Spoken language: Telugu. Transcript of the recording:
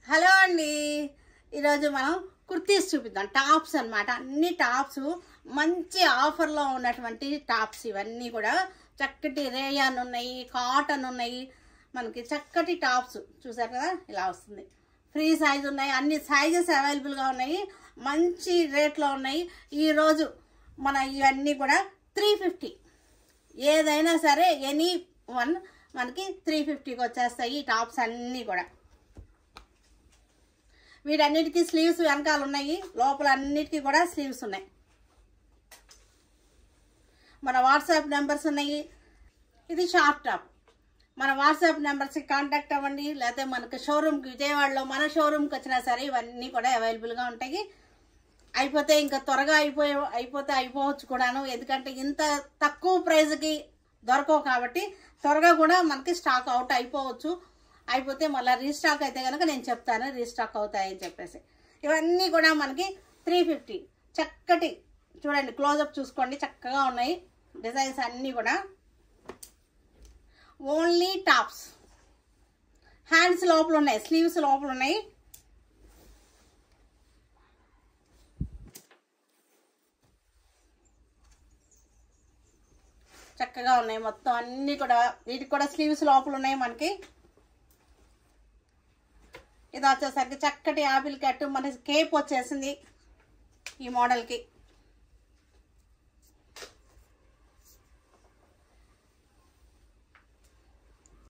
హలో అండి, ఈరోజు మనం కుర్తీస్ చూపిద్దాం. టాప్స్ అన్నమాట. అన్ని టాప్స్ మంచి ఆఫర్లో ఉన్నటువంటి టాప్స్. ఇవన్నీ కూడా చక్కటి రేయాన్ ఉన్నాయి, కాటన్ ఉన్నాయి. మనకి చక్కటి టాప్స్ చూసారు కదా, ఇలా వస్తుంది. ఫ్రీ సైజ్ ఉన్నాయి, అన్ని సైజెస్ అవైలబుల్గా ఉన్నాయి, మంచి రేట్లో ఉన్నాయి. ఈరోజు మన ఇవన్నీ కూడా 350. ఏదైనా సరే ఎనీ వన్ మనకి 350కి వచ్చేస్తాయి ఈ టాప్స్ అన్నీ కూడా. వీటన్నిటికీ స్లీవ్స్ వెనకాల ఉన్నాయి, లోపల అన్నిటికీ కూడా స్లీవ్స్ ఉన్నాయి. మన వాట్సాప్ నెంబర్స్ ఉన్నాయి. ఇది షార్ట్ టాప్. మన వాట్సాప్ నెంబర్స్కి కాంటాక్ట్ అవ్వండి, లేకపోతే మనకు షోరూమ్కి విజయవాడలో మన షోరూమ్కి వచ్చినా సరే ఇవన్నీ కూడా అవైలబుల్గా ఉంటాయి. అయిపోతే ఇంకా త్వరగా అయిపోవచ్చు కూడాను, ఎందుకంటే ఇంత తక్కువ ప్రైజ్కి దొరకవు కాబట్టి త్వరగా కూడా మనకి స్టాక్ అవుట్ అయిపోవచ్చు. అయిపోతే మళ్ళీ రీస్టాక్ అయితే కనుక నేను చెప్తాను రీస్టాక్ అవుతాయని చెప్పేసి. ఇవన్నీ కూడా మనకి 350. చక్కటి చూడండి, క్లోజప్ చూసుకోండి, చక్కగా ఉన్నాయి డిజైన్స్ అన్నీ కూడా. Only tops. హ్యాండ్స్ లోపల ఉన్నాయి, స్లీవ్స్ లోపల ఉన్నాయి. చక్కగా ఉన్నాయి మొత్తం అన్నీ కూడా. వీటికి కూడా స్లీవ్స్ లోపల ఉన్నాయి మనకి. ఇది వచ్చేసరికి చక్కటి యాపిల్ కట్, మనకి కేప్ వచ్చేసింది ఈ మోడల్కి.